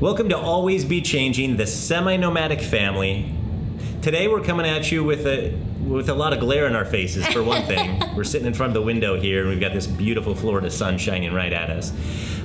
Welcome to Always Be Changing, the semi-nomadic family. Today we're coming at you with a lot of glare in our faces, for one thing. We're sitting in front of the window here, and we've got this beautiful Florida sun shining right at us.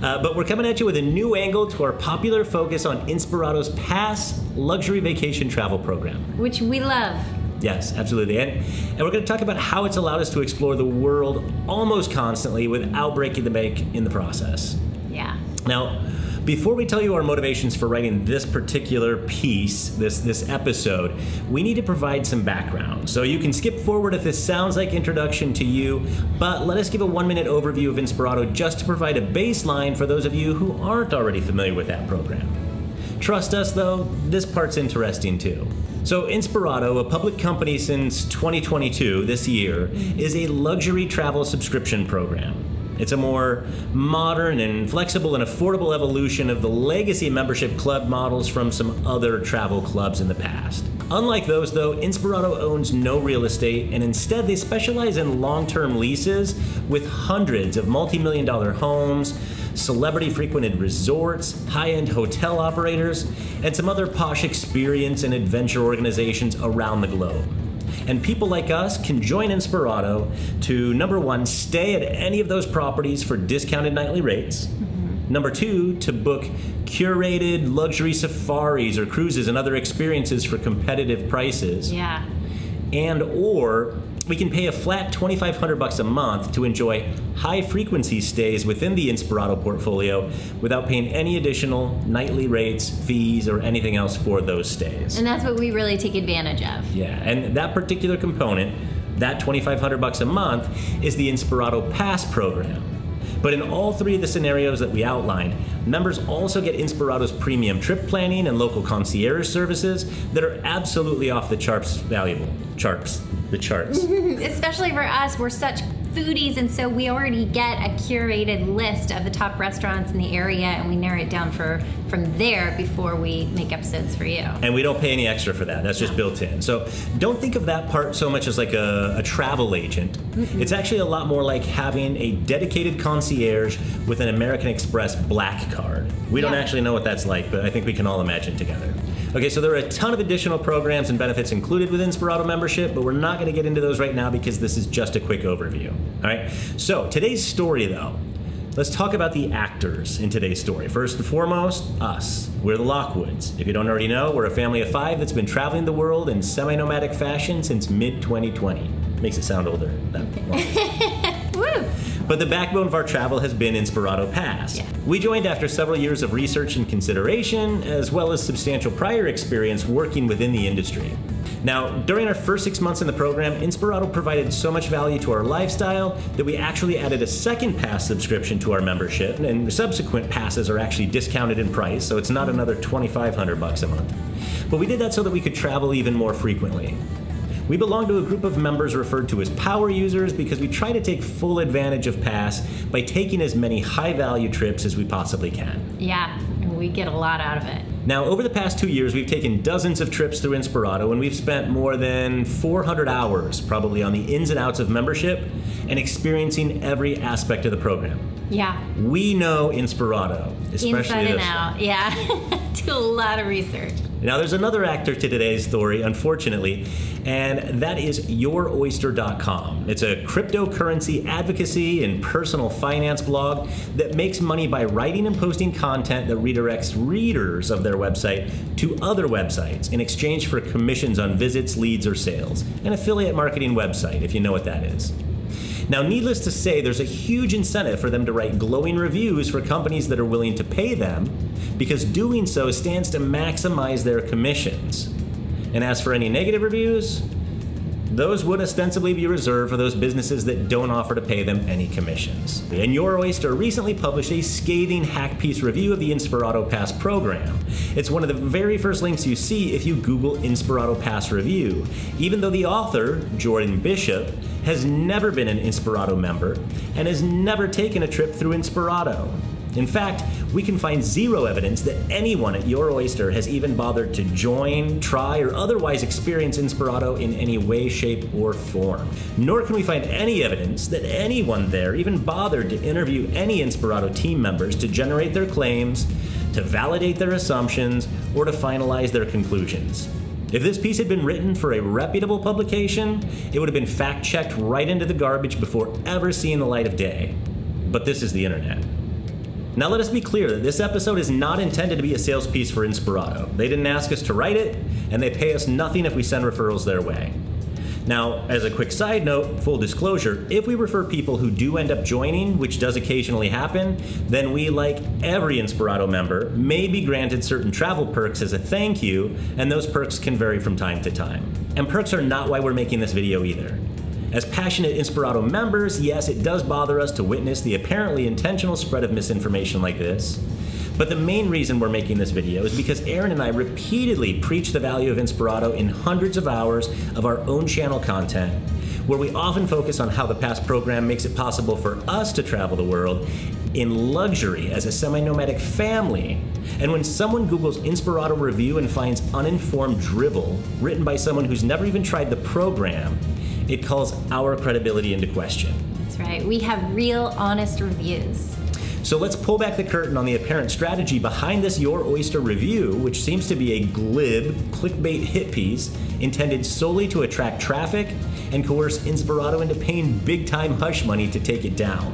But we're coming at you with a new angle to our popular focus on Inspirato's Pass luxury vacation travel program. Which we love. Yes, absolutely. And we're going to talk about how it's allowed us to explore the world almost constantly without breaking the bank in the process. Yeah. Now, before we tell you our motivations for writing this particular piece, this episode, we need to provide some background. So you can skip forward if this sounds like introduction to you, but let us give a 1-minute overview of Inspirato just to provide a baseline for those of you who aren't already familiar with that program. Trust us though, this part's interesting too. So Inspirato, a public company since 2022, this year, is a luxury travel subscription program. It's a more modern and flexible and affordable evolution of the legacy membership club models from some other travel clubs in the past. Unlike those though, Inspirato owns no real estate, and instead they specialize in long-term leases with hundreds of multi-million-dollar homes, celebrity-frequented resorts, high-end hotel operators, and some other posh experience and adventure organizations around the globe. And people like us can join Inspirato to, number one, stay at any of those properties for discounted nightly rates. Number two, to book curated luxury safaris or cruises and other experiences for competitive prices. Yeah. And or we can pay a flat $2,500 a month to enjoy high-frequency stays within the Inspirato portfolio without paying any additional nightly rates, fees, or anything else for those stays. And that's what we really take advantage of. Yeah, and that particular component, that $2,500 a month, is the Inspirato Pass program. But in all three of the scenarios that we outlined, members also get Inspirato's premium trip planning and local concierge services that are absolutely off the charts valuable. The charts. Especially for us, we're such foodies, and so we already get a curated list of the top restaurants in the area, and we narrow it down from there before we make episodes for you. And we don't pay any extra for that. That's just built in. So don't think of that part so much as like a travel agent. It's actually a lot more like having a dedicated concierge with an American Express Black card. We don't actually know what that's like, but I think we can all imagine together. Okay, so there are a ton of additional programs and benefits included with Inspirato membership, but we're not going to get into those right now because this is just a quick overview. All right, so today's story though, let's talk about the actors in today's story. First and foremost, us. We're the Lockwoods. If you don't already know, we're a family of 5 that's been traveling the world in semi-nomadic fashion since mid-2020. Makes it sound older. Woo! But the backbone of our travel has been Inspirato Pass. Yeah. We joined after several years of research and consideration, as well as substantial prior experience working within the industry. Now, during our first 6 months in the program, Inspirato provided so much value to our lifestyle that we actually added a second pass subscription to our membership, and subsequent passes are actually discounted in price, so it's not another $2,500 a month. But we did that so that we could travel even more frequently. We belong to a group of members referred to as power users because we try to take full advantage of Pass by taking as many high-value trips as we possibly can. Yeah, and we get a lot out of it. Now, over the past 2 years, we've taken dozens of trips through Inspirato, and we've spent more than 400 hours probably on the ins and outs of membership and experiencing every aspect of the program. Yeah. We know Inspirato, especially inside and out. Yeah. Do a lot of research. Now, there's another actor to today's story, unfortunately, and that is YourOyster.com. It's a cryptocurrency advocacy and personal finance blog that makes money by writing and posting content that redirects readers of their website to other websites in exchange for commissions on visits, leads, or sales. An affiliate marketing website, if you know what that is. Now, needless to say, there's a huge incentive for them to write glowing reviews for companies that are willing to pay them, because doing so stands to maximize their commissions. And as for any negative reviews, those would ostensibly be reserved for those businesses that don't offer to pay them any commissions. And Your Oyster recently published a scathing hack piece review of the Inspirato Pass program. It's one of the very first links you see if you Google Inspirato Pass review, even though the author, Jordan Bishop, has never been an Inspirato member and has never taken a trip through Inspirato. In fact, we can find zero evidence that anyone at Your Oyster has even bothered to join, try, or otherwise experience Inspirato in any way, shape, or form. Nor can we find any evidence that anyone there even bothered to interview any Inspirato team members to generate their claims, to validate their assumptions, or to finalize their conclusions. If this piece had been written for a reputable publication, it would have been fact-checked right into the garbage before ever seeing the light of day. But this is the internet. Now let us be clear that this episode is not intended to be a sales piece for Inspirato. They didn't ask us to write it, and they pay us nothing if we send referrals their way. Now, as a quick side note, full disclosure, if we refer people who do end up joining, which does occasionally happen, then we, like every Inspirato member, may be granted certain travel perks as a thank you, and those perks can vary from time to time. And perks are not why we're making this video either. As passionate Inspirato members, yes, it does bother us to witness the apparently intentional spread of misinformation like this. But the main reason we're making this video is because Aaron and I repeatedly preach the value of Inspirato in hundreds of hours of our own channel content, where we often focus on how the Pass program makes it possible for us to travel the world in luxury as a semi-nomadic family. And when someone Googles Inspirato review and finds uninformed drivel written by someone who's never even tried the program, it calls our credibility into question. That's right. We have real, honest reviews. So let's pull back the curtain on the apparent strategy behind this Your Oyster review, which seems to be a glib, clickbait hit piece intended solely to attract traffic and coerce Inspirato into paying big-time hush money to take it down.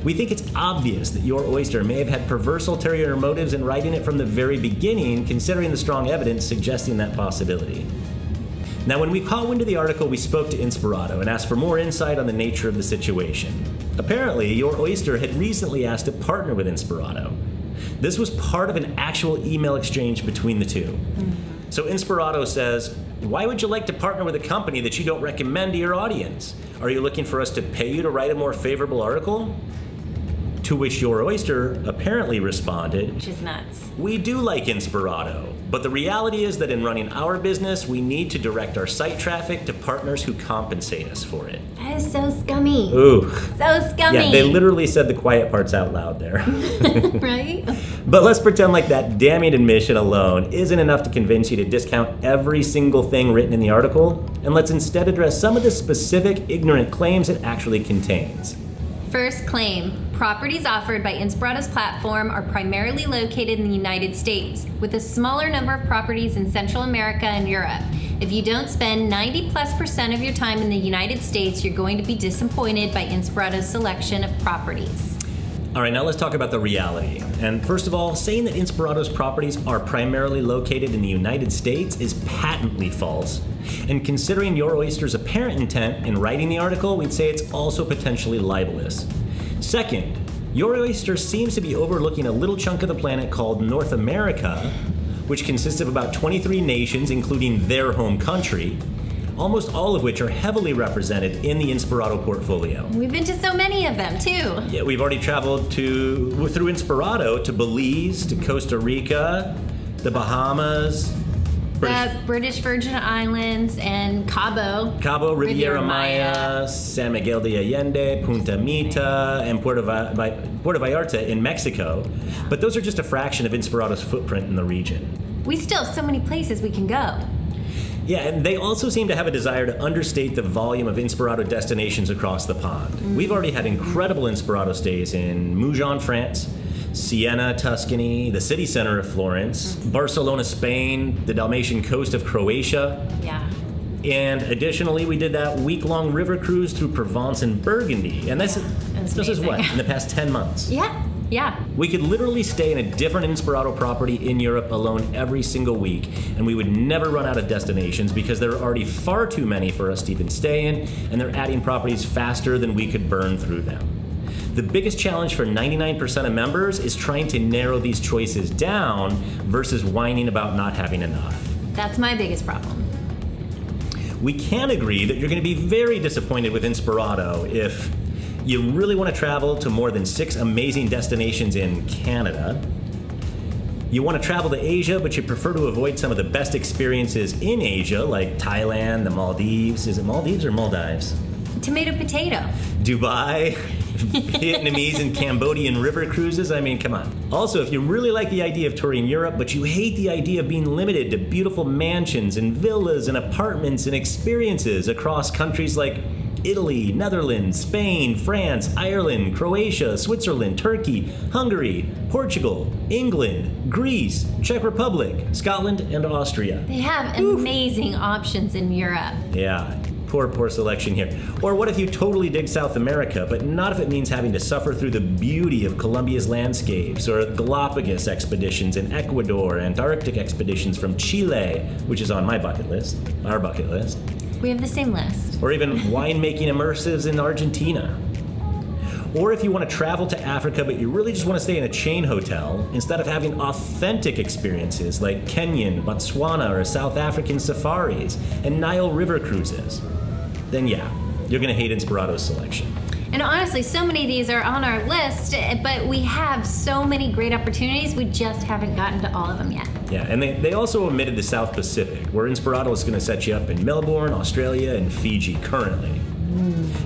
We think it's obvious that Your Oyster may have had perverse ulterior motives in writing it from the very beginning, considering the strong evidence suggesting that possibility. Now, when we caught wind of the article, we spoke to Inspirato and asked for more insight on the nature of the situation. Apparently, Your Oyster had recently asked to partner with Inspirato. This was part of an actual email exchange between the two. So Inspirato says, "Why would you like to partner with a company that you don't recommend to your audience? Are you looking for us to pay you to write a more favorable article?" To which Your Oyster apparently responded, Which is nuts. "We do like Inspirato, but the reality is that in running our business, we need to direct our site traffic to partners who compensate us for it." That is so scummy. Ooh. So scummy. Yeah, they literally said the quiet parts out loud there. Right? But let's pretend like that damning admission alone isn't enough to convince you to discount every single thing written in the article, and let's instead address some of the specific ignorant claims it actually contains. First claim, properties offered by Inspirato's platform are primarily located in the United States, with a smaller number of properties in Central America and Europe. If you don't spend 90+% of your time in the United States, you're going to be disappointed by Inspirato's selection of properties. All right, now let's talk about the reality. And first of all, saying that Inspirato's properties are primarily located in the United States is patently false. And considering Your Oyster's apparent intent in writing the article, we'd say it's also potentially libelous. Second, Your Oyster seems to be overlooking a little chunk of the planet called North America, which consists of about 23 nations, including their home country, almost all of which are heavily represented in the Inspirato portfolio. We've been to so many of them, too. Yeah, we've already traveled through Inspirato to Belize, to Costa Rica, the Bahamas, The British Virgin Islands and Cabo, Riviera Maya, San Miguel de Allende, Punta Mita, and Puerto Vallarta in Mexico. But those are just a fraction of Inspirato's footprint in the region. We still have so many places we can go. Yeah, and they also seem to have a desire to understate the volume of Inspirato destinations across the pond. We've already had incredible Inspirato stays in Mougins, France, Siena, Tuscany, the city center of Florence, Barcelona, Spain, the Dalmatian coast of Croatia. Yeah. And additionally, we did that week-long river cruise through Provence and Burgundy. And this is what, in the past 10 months? Yeah. We could literally stay in a different Inspirato property in Europe alone every single week, and we would never run out of destinations because there are already far too many for us to even stay in, and they're adding properties faster than we could burn through them. The biggest challenge for 99% of members is trying to narrow these choices down versus whining about not having enough. That's my biggest problem. We can agree that you're going to be very disappointed with Inspirato if you really want to travel to more than 6 amazing destinations in Canada. You want to travel to Asia, but you prefer to avoid some of the best experiences in Asia, like Thailand, the Maldives. Is it Maldives or Maldives? Tomato potato. Dubai, Vietnamese and Cambodian river cruises. I mean, come on. Also, if you really like the idea of touring Europe, but you hate the idea of being limited to beautiful mansions and villas and apartments and experiences across countries like Italy, Netherlands, Spain, France, Ireland, Croatia, Switzerland, Turkey, Hungary, Portugal, England, Greece, Czech Republic, Scotland, and Austria. They have amazing options in Europe. Yeah. Poor selection here. Or what if you totally dig South America, but not if it means having to suffer through the beauty of Colombia's landscapes, or Galapagos expeditions in Ecuador, Antarctic expeditions from Chile, which is on my bucket list, our bucket list. We have the same list. Or even winemaking immersives in Argentina. Or if you want to travel to Africa, but you really just want to stay in a chain hotel, instead of having authentic experiences like Kenyan, Botswana, or South African safaris, and Nile River cruises, then yeah, you're going to hate Inspirato's selection. And honestly, so many of these are on our list, but we have so many great opportunities, we just haven't gotten to all of them yet. Yeah, and they also omitted the South Pacific, where Inspirato is going to set you up in Melbourne, Australia, and Fiji currently.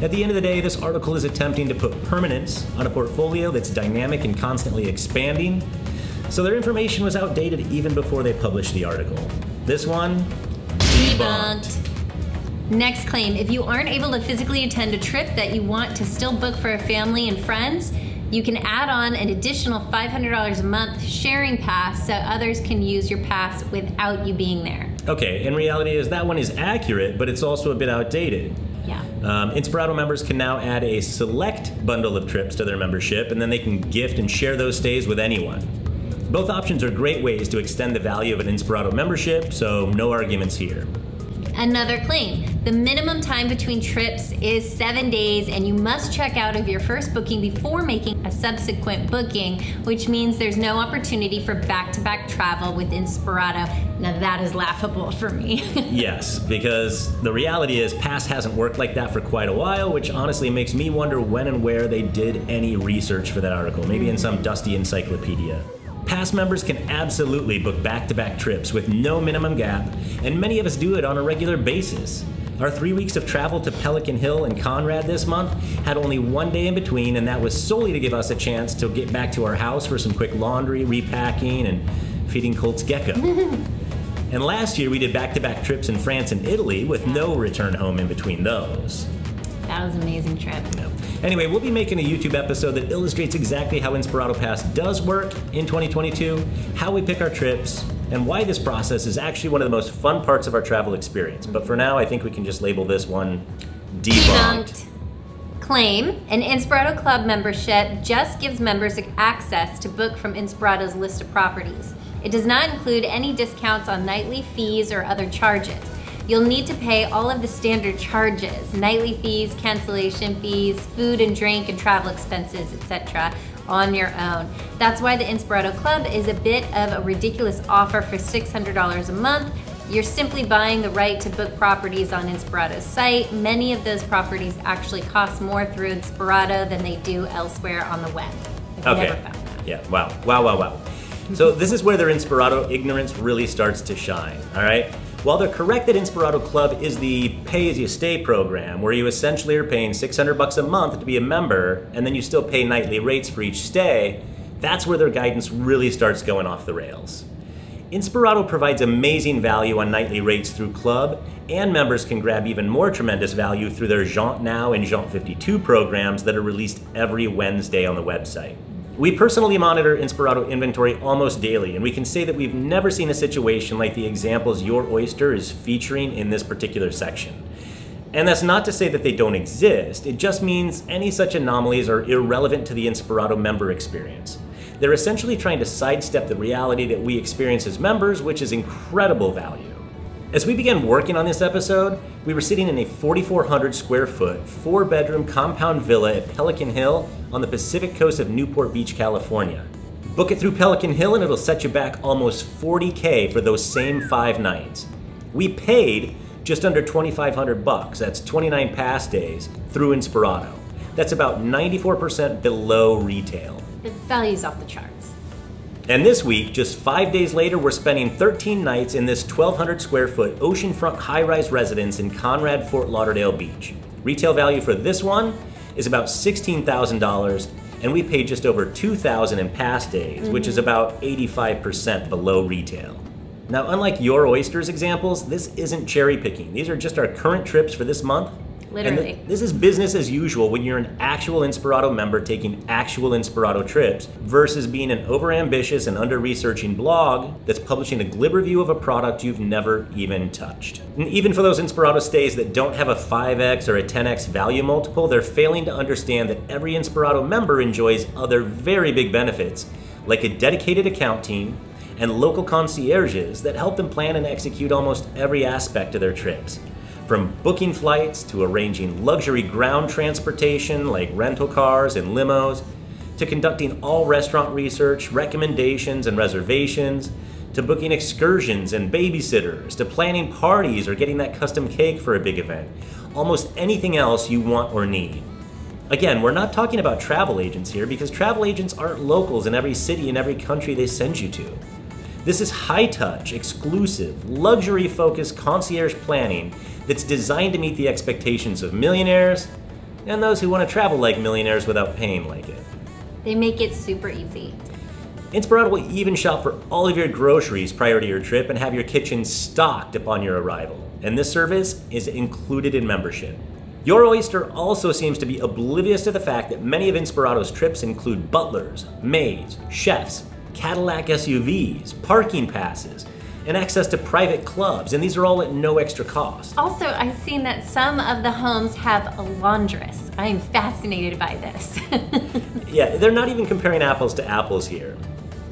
At the end of the day, this article is attempting to put permanence on a portfolio that's dynamic and constantly expanding, so their information was outdated even before they published the article. This one, debunked. Next claim, if you aren't able to physically attend a trip that you want to still book for a family and friends, you can add on an additional $500 a month sharing pass so others can use your pass without you being there. Okay, in reality that one is accurate, but it's also a bit outdated. Yeah. Inspirato members can now add a select bundle of trips to their membership, and then they can gift and share those stays with anyone. Both options are great ways to extend the value of an Inspirato membership, so no arguments here. Another claim, the minimum time between trips is 7 days, and you must check out of your first booking before making a subsequent booking, which means there's no opportunity for back-to-back travel with Inspirato. Now that is laughable for me. Yes, because the reality is Pass hasn't worked like that for quite a while, which honestly makes me wonder when and where they did any research for that article, maybe in some dusty encyclopedia. Pass members can absolutely book back-to-back trips with no minimum gap, and many of us do it on a regular basis. Our 3 weeks of travel to Pelican Hill and Conrad this month had only 1 day in between, and that was solely to give us a chance to get back to our house for some quick laundry, repacking, and feeding Colt's gecko. And last year we did back-to-back trips in France and Italy with no return home in between those. That was an amazing trip. Yeah. Anyway, we'll be making a YouTube episode that illustrates exactly how Inspirato Pass does work in 2022, how we pick our trips, and why this process is actually one of the most fun parts of our travel experience. But for now, I think we can just label this one debunked. Claim, an Inspirato Club membership just gives members access to book from Inspirato's list of properties. It does not include any discounts on nightly fees or other charges. You'll need to pay all of the standard charges, nightly fees, cancellation fees, food and drink and travel expenses, etc. on your own. That's why the Inspirato Club is a bit of a ridiculous offer for $600 a month. You're simply buying the right to book properties on Inspirato's site. Many of those properties actually cost more through Inspirato than they do elsewhere on the web. I've never found that. Yeah, wow. So this is where their Inspirato ignorance really starts to shine, all right? While they're correct that Inspirato Club is the pay-as-you-stay program, where you essentially are paying $600 a month to be a member, and then you still pay nightly rates for each stay, that's where their guidance really starts going off the rails. Inspirato provides amazing value on nightly rates through Club, and members can grab even more tremendous value through their Jaunt Now and Jaunt 52 programs that are released every Wednesday on the website. We personally monitor Inspirato inventory almost daily, and we can say that we've never seen a situation like the examples your oyster is featuring in this particular section. And that's not to say that they don't exist, it just means any such anomalies are irrelevant to the Inspirato member experience. They're essentially trying to sidestep the reality that we experience as members, which is incredible value. As we began working on this episode, we were sitting in a 4,400 square foot, 4-bedroom compound villa at Pelican Hill on the Pacific coast of Newport Beach, California. Book it through Pelican Hill and it'll set you back almost $40K for those same 5 nights. We paid just under $2,500, that's 29 pass days, through Inspirato. That's about 94% below retail. The value's off the charts. And this week, just 5 days later, we're spending 13 nights in this 1,200 square foot oceanfront high-rise residence in Conrad, Fort Lauderdale Beach. Retail value for this one is about $16,000, and we paid just over $2,000 in pass days, which is about 85% below retail. Now, unlike your oysters examples, this isn't cherry picking. These are just our current trips for this month, Literally. And this is business as usual when you're an actual Inspirato member taking actual Inspirato trips versus being an overambitious and under-researching blog that's publishing a glib review of a product you've never even touched. And even for those Inspirato stays that don't have a 5x or a 10x value multiple, they're failing to understand that every Inspirato member enjoys other very big benefits, like a dedicated account team and local concierges that help them plan and execute almost every aspect of their trips. From booking flights to arranging luxury ground transportation like rental cars and limos, to conducting all restaurant research, recommendations, and reservations, to booking excursions and babysitters, to planning parties or getting that custom cake for a big event. Almost anything else you want or need. Again, we're not talking about travel agents here because travel agents aren't locals in every city and every country they send you to. This is high-touch, exclusive, luxury-focused concierge planning that's designed to meet the expectations of millionaires and those who want to travel like millionaires without paying like it. They make it super easy. Inspirato will even shop for all of your groceries prior to your trip and have your kitchen stocked upon your arrival. And this service is included in membership. Your Oyster also seems to be oblivious to the fact that many of Inspirato's trips include butlers, maids, chefs, Cadillac SUVs, parking passes, and access to private clubs, and these are all at no extra cost. Also, I've seen that some of the homes have a laundress. I am fascinated by this. Yeah, they're not even comparing apples to apples here.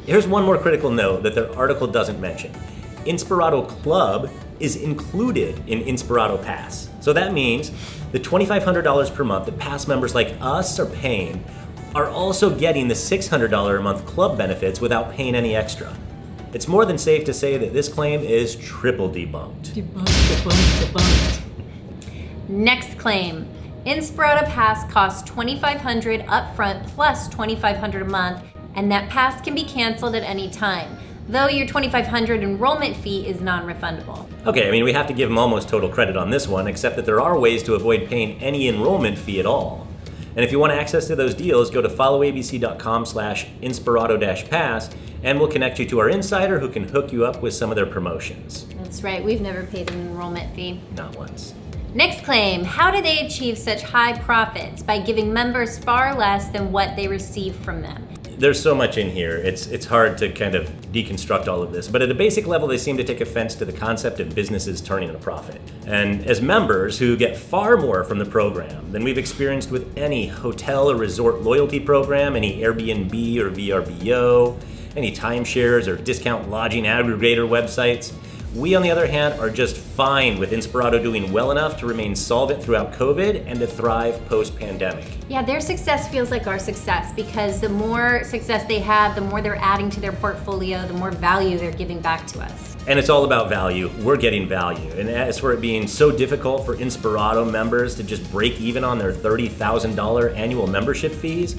Here's one more critical note that their article doesn't mention. Inspirato Club is included in Inspirato Pass. So that means the $2,500 per month that Pass members like us are paying are also getting the $600 a month club benefits without paying any extra. It's more than safe to say that this claim is triple debunked. Debunked. Next claim. Inspirato Pass costs $2,500 upfront plus $2,500 a month, and that pass can be canceled at any time, though your $2,500 enrollment fee is non-refundable. Okay, I mean, we have to give them almost total credit on this one, except that there are ways to avoid paying any enrollment fee at all. And if you want access to those deals, go to followabc.com/inspirato-pass, and we'll connect you to our insider who can hook you up with some of their promotions. That's right, we've never paid an enrollment fee. Not once. Next claim, how do they achieve such high profits? By giving members far less than what they receive from them. There's so much in here, it's hard to kind of deconstruct all of this, but at a basic level they seem to take offense to the concept of businesses turning a profit. And as members who get far more from the program than we've experienced with any hotel or resort loyalty program, any Airbnb or VRBO, any timeshares or discount lodging aggregator websites, we, on the other hand, are just fine with Inspirato doing well enough to remain solvent throughout COVID and to thrive post-pandemic. Yeah, their success feels like our success because the more success they have, the more they're adding to their portfolio, the more value they're giving back to us. And it's all about value. We're getting value. And as for it being so difficult for Inspirato members to just break even on their $30,000 annual membership fees,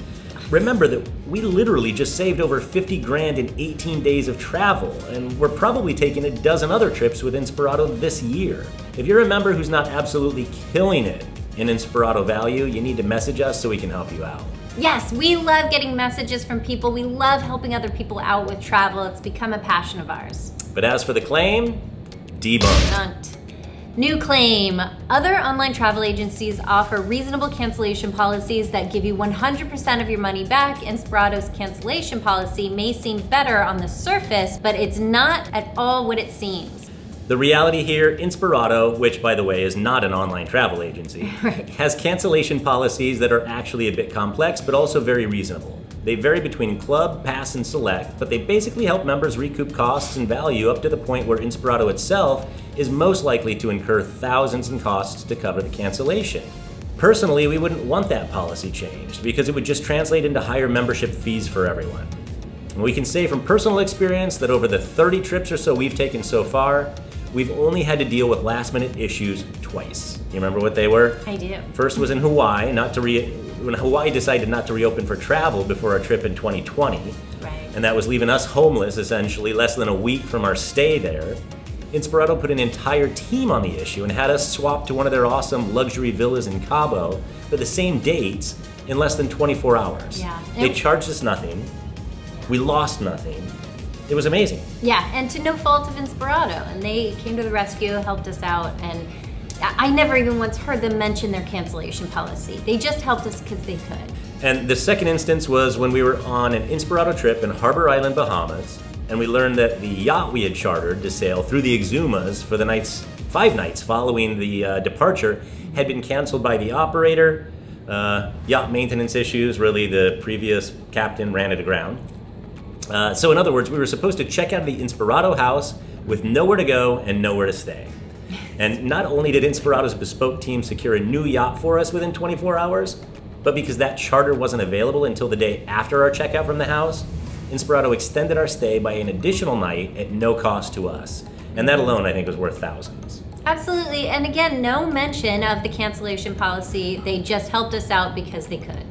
remember that we literally just saved over 50 grand in 18 days of travel, and we're probably taking a dozen other trips with Inspirato this year. If you're a member who's not absolutely killing it in Inspirato value, you need to message us so we can help you out. Yes, we love getting messages from people. We love helping other people out with travel. It's become a passion of ours. But as for the claim, debunked. New claim. Other online travel agencies offer reasonable cancellation policies that give you 100% of your money back. Inspirato's cancellation policy may seem better on the surface, but it's not at all what it seems. The reality here, Inspirato, which by the way is not an online travel agency, Right. has cancellation policies that are actually a bit complex, but also very reasonable. They vary between Club, Pass, and Select, but they basically help members recoup costs and value up to the point where Inspirato itself is most likely to incur thousands in costs to cover the cancellation. Personally, we wouldn't want that policy changed because it would just translate into higher membership fees for everyone. And we can say from personal experience that over the 30 trips or so we've taken so far, we've only had to deal with last-minute issues twice. You remember what they were? I do. First was in Hawaii, when Hawaii decided not to reopen for travel before our trip in 2020. Right. And that was leaving us homeless, essentially, less than a week from our stay there. Inspirato put an entire team on the issue and had us swap to one of their awesome luxury villas in Cabo for the same dates in less than 24 hours. Yeah. They charged us nothing. We lost nothing. It was amazing. Yeah, and to no fault of Inspirato, and they came to the rescue, helped us out, and I never even once heard them mention their cancellation policy. They just helped us because they could. And the second instance was when we were on an Inspirato trip in Harbor Island, Bahamas, and we learned that the yacht we had chartered to sail through the Exumas for the 5 nights following the departure had been canceled by the operator. Yacht maintenance issues, really the previous captain ran it aground. So in other words, we were supposed to check out of the Inspirato house with nowhere to go and nowhere to stay. And not only did Inspirato's bespoke team secure a new yacht for us within 24 hours, but because that charter wasn't available until the day after our checkout from the house, Inspirato extended our stay by an additional night at no cost to us. And that alone, I think, was worth thousands. Absolutely, and again, no mention of the cancellation policy. They just helped us out because they could.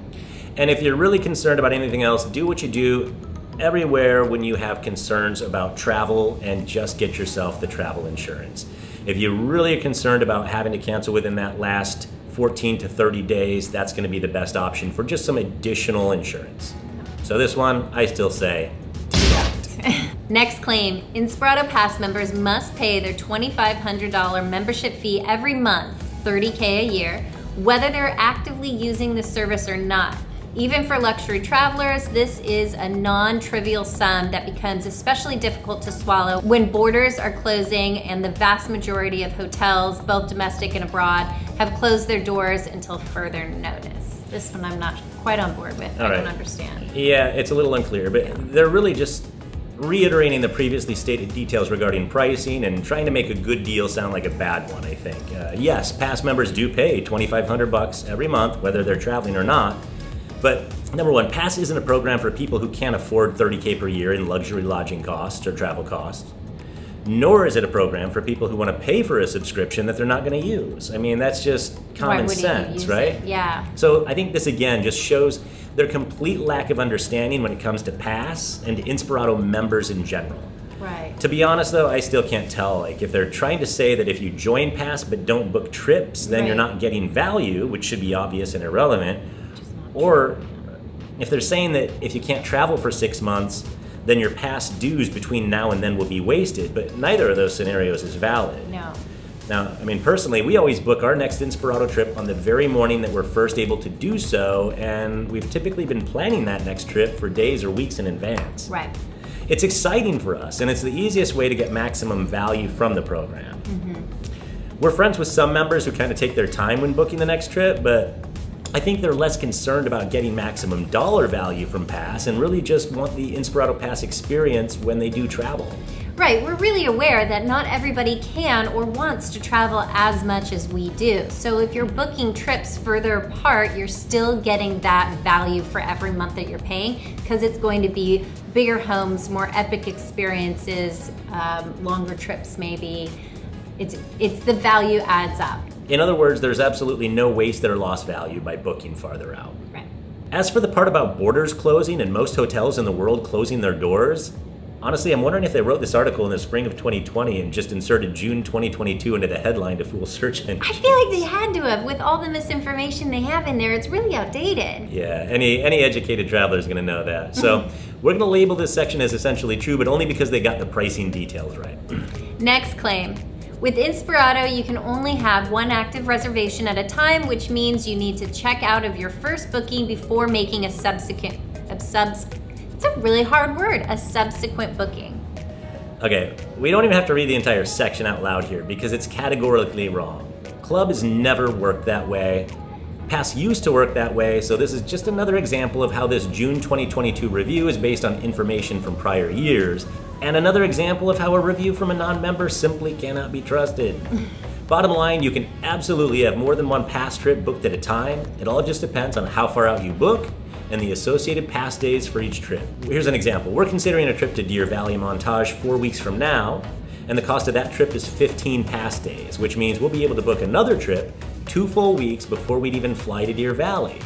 And if you're really concerned about anything else, do what you do everywhere when you have concerns about travel, and just get yourself the travel insurance. If you really are concerned about having to cancel within that last 14 to 30 days, that's going to be the best option for just some additional insurance. So this one, I still say, Next claim, Inspirato Pass members must pay their $2,500 membership fee every month, $30K a year, whether they're actively using the service or not. Even for luxury travelers, this is a non-trivial sum that becomes especially difficult to swallow when borders are closing and the vast majority of hotels, both domestic and abroad, have closed their doors until further notice. This one I'm not quite on board with. I don't understand. Yeah, it's a little unclear, but they're really just reiterating the previously stated details regarding pricing and trying to make a good deal sound like a bad one, I think. Yes, Pass members do pay $2,500 every month, whether they're traveling or not. But number one, Pass isn't a program for people who can't afford $30K per year in luxury lodging costs or travel costs. Nor is it a program for people who want to pay for a subscription that they're not going to use. I mean, that's just common sense, right? Yeah. So I think this again just shows their complete lack of understanding when it comes to Pass and Inspirato members in general. Right. To be honest though, I still can't tell. Like if they're trying to say that if you join Pass but don't book trips, then you're not getting value, which should be obvious and irrelevant. Or if they're saying that if you can't travel for 6 months, then your past dues between now and then will be wasted, but neither of those scenarios is valid. No. Now, I mean, personally, we always book our next Inspirato trip on the very morning that we're first able to do so, and we've typically been planning that next trip for days or weeks in advance. Right. It's exciting for us, and it's the easiest way to get maximum value from the program. We're friends with some members who kind of take their time when booking the next trip, but I think they're less concerned about getting maximum dollar value from Pass and really just want the Inspirato Pass experience when they do travel. Right, we're really aware that not everybody can or wants to travel as much as we do. So if you're booking trips further apart, you're still getting that value for every month that you're paying because it's going to be bigger homes, more epic experiences, longer trips maybe. It's the value adds up. In other words, there's absolutely no wasted or lost value by booking farther out. Right. As for the part about borders closing and most hotels in the world closing their doors, honestly, I'm wondering if they wrote this article in the spring of 2020 and just inserted June 2022 into the headline to fool search engines. I feel like they had to have. With all the misinformation they have in there, it's really outdated. Yeah, any educated traveler is going to know that. So we're going to label this section as essentially true, but only because they got the pricing details right. Next claim. With Inspirato, you can only have one active reservation at a time, which means you need to check out of your first booking before making a subsequent, it's a really hard word, a subsequent booking. Okay, we don't even have to read the entire section out loud here because it's categorically wrong. Club has never worked that way. Pass used to work that way, so this is just another example of how this June 2022 review is based on information from prior years, and another example of how a review from a non-member simply cannot be trusted. Bottom line, you can absolutely have more than one Pass trip booked at a time. It all just depends on how far out you book and the associated Pass days for each trip. Here's an example. We're considering a trip to Deer Valley Montage 4 weeks from now, and the cost of that trip is 15 Pass days, which means we'll be able to book another trip 2 full weeks before we'd even fly to Deer Valley.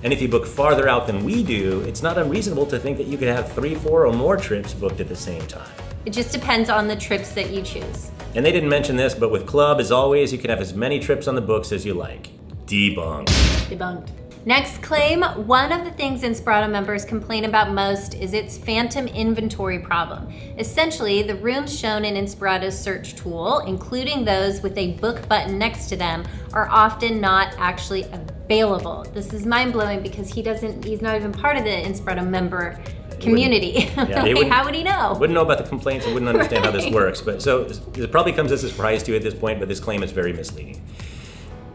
And if you book farther out than we do, it's not unreasonable to think that you could have 3, 4, or more trips booked at the same time. It just depends on the trips that you choose. And they didn't mention this, but with Club, as always, you can have as many trips on the books as you like. Debunked. Debunked. Next claim, one of the things Inspirato members complain about most is its phantom inventory problem. Essentially, the rooms shown in Inspirato's search tool, including those with a book button next to them, are often not actually available. This is mind-blowing because he's not even part of the Inspirato member community. Yeah, like, how would he know? Wouldn't know about the complaints and wouldn't understand how this works. But so it probably comes as a surprise to you at this point, but this claim is very misleading.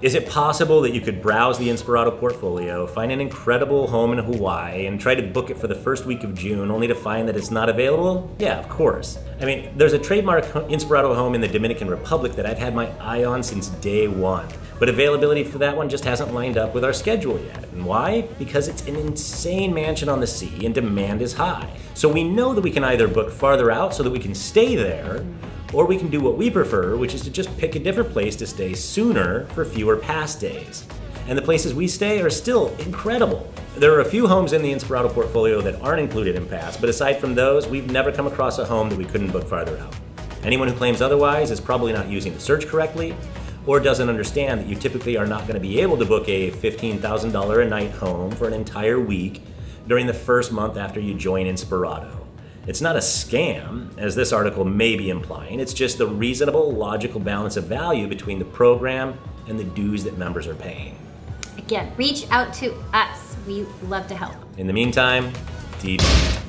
Is it possible that you could browse the Inspirato portfolio, find an incredible home in Hawaii, and try to book it for the first week of June, only to find that it's not available? Yeah, of course. I mean, there's a trademark Inspirato home in the Dominican Republic that I've had my eye on since day one, but availability for that one just hasn't lined up with our schedule yet. And why? Because it's an insane mansion on the sea and demand is high. So we know that we can either book farther out so that we can stay there, or we can do what we prefer, which is to just pick a different place to stay sooner for fewer pass days. And the places we stay are still incredible. There are a few homes in the Inspirato portfolio that aren't included in pass, but aside from those, we've never come across a home that we couldn't book farther out. Anyone who claims otherwise is probably not using the search correctly, or doesn't understand that you typically are not going to be able to book a $15,000 a night home for an entire week during the first month after you join Inspirato. It's not a scam, as this article may be implying. It's just the reasonable, logical balance of value between the program and the dues that members are paying. Again, reach out to us. We love to help. In the meantime, debunked.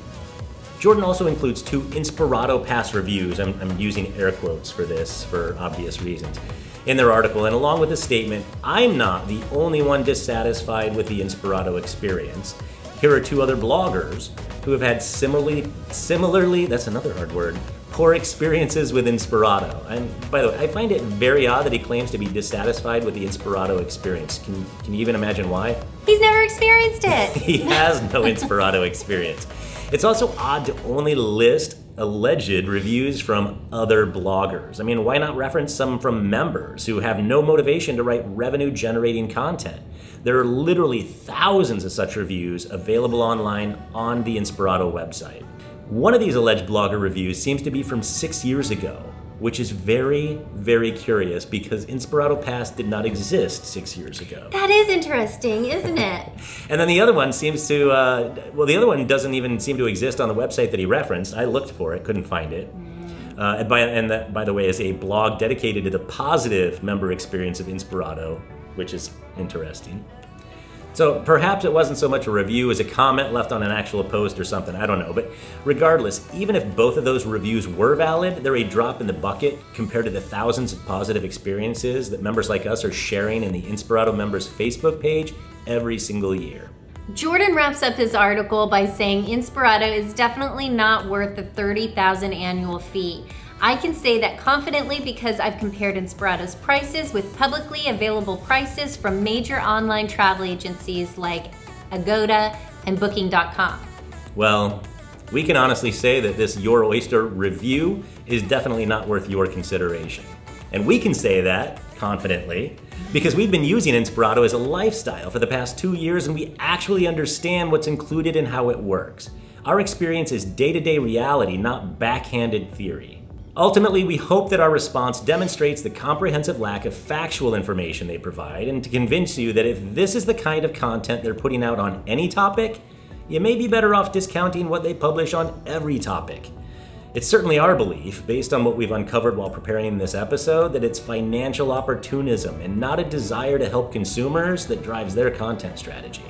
Jordan also includes 2 Inspirato Pass reviews. I'm using air quotes for this for obvious reasons in their article, and along with a statement, I'm not the only one dissatisfied with the Inspirato experience. Here are 2 other bloggers who have had similarly, that's another hard word, poor experiences with Inspirato. And by the way, I find it very odd that he claims to be dissatisfied with the Inspirato experience. Can you even imagine why? He's never experienced it. He has no Inspirato experience. It's also odd to only list alleged reviews from other bloggers. I mean, why not reference some from members who have no motivation to write revenue-generating content? There are literally thousands of such reviews available online on the Inspirato website. One of these alleged blogger reviews seems to be from 6 years ago, which is very, very curious because Inspirato Pass did not exist 6 years ago. That is interesting, isn't it? And then the other one seems to, the other one doesn't even seem to exist on the website that he referenced. I looked for it, couldn't find it. And that, by the way, is a blog dedicated to the positive member experience of Inspirato, which is interesting. So perhaps it wasn't so much a review as a comment left on an actual post or something, I don't know. But regardless, even if both of those reviews were valid, they're a drop in the bucket compared to the thousands of positive experiences that members like us are sharing in the Inspirato members Facebook page every single year. Jordan wraps up his article by saying Inspirato is definitely not worth the $30,000 annual fee. I can say that confidently because I've compared Inspirato's prices with publicly available prices from major online travel agencies like Agoda and Booking.com. Well, we can honestly say that this Your Oyster review is definitely not worth your consideration. And we can say that confidently because we've been using Inspirato as a lifestyle for the past 2 years and we actually understand what's included and how it works. Our experience is day-to-day reality, not backhanded theory. Ultimately, we hope that our response demonstrates the comprehensive lack of factual information they provide and to convince you that if this is the kind of content they're putting out on any topic, you may be better off discounting what they publish on every topic. It's certainly our belief, based on what we've uncovered while preparing this episode, that it's financial opportunism and not a desire to help consumers that drives their content strategy.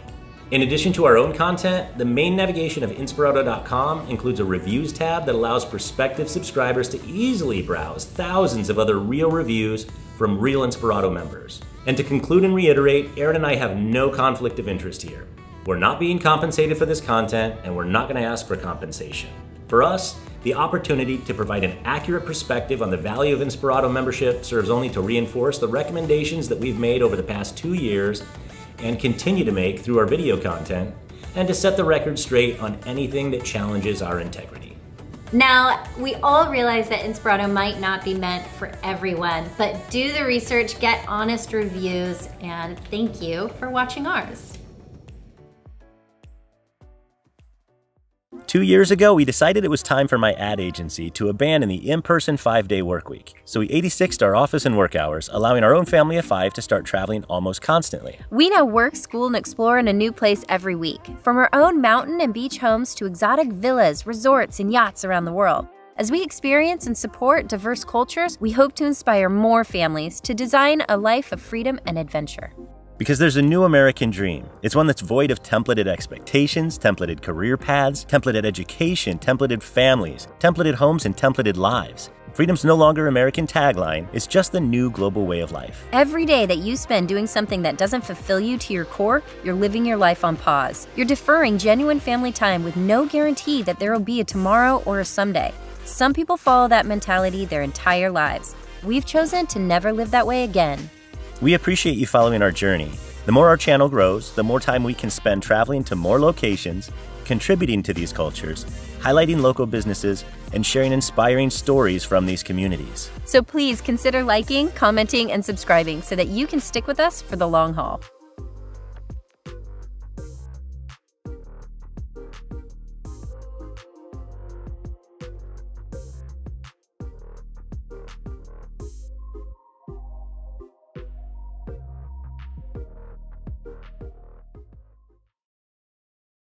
In addition to our own content, the main navigation of Inspirato.com includes a reviews tab that allows prospective subscribers to easily browse thousands of other real reviews from real Inspirato members. And to conclude and reiterate, Aaron and I have no conflict of interest here. We're not being compensated for this content, and we're not going to ask for compensation. For us, the opportunity to provide an accurate perspective on the value of Inspirato membership serves only to reinforce the recommendations that we've made over the past 2 years and continue to make through our video content, and to set the record straight on anything that challenges our integrity. Now, we all realize that Inspirato might not be meant for everyone, but do the research, get honest reviews, and thank you for watching ours. 2 years ago, we decided it was time for my ad agency to abandon the in-person 5-day workweek. So we 86'd our office and work hours, allowing our own family of 5 to start traveling almost constantly. We now work, school, and explore in a new place every week. From our own mountain and beach homes to exotic villas, resorts, and yachts around the world. As we experience and support diverse cultures, we hope to inspire more families to design a life of freedom and adventure. Because there's a new American dream. It's one that's void of templated expectations, templated career paths, templated education, templated families, templated homes, and templated lives. Freedom's no longer American tagline, it's just the new global way of life. Every day that you spend doing something that doesn't fulfill you to your core, you're living your life on pause. You're deferring genuine family time with no guarantee that there will be a tomorrow or a someday. Some people follow that mentality their entire lives. We've chosen to never live that way again. We appreciate you following our journey. The more our channel grows, the more time we can spend traveling to more locations, contributing to these cultures, highlighting local businesses, and sharing inspiring stories from these communities. So please consider liking, commenting, and subscribing so that you can stick with us for the long haul.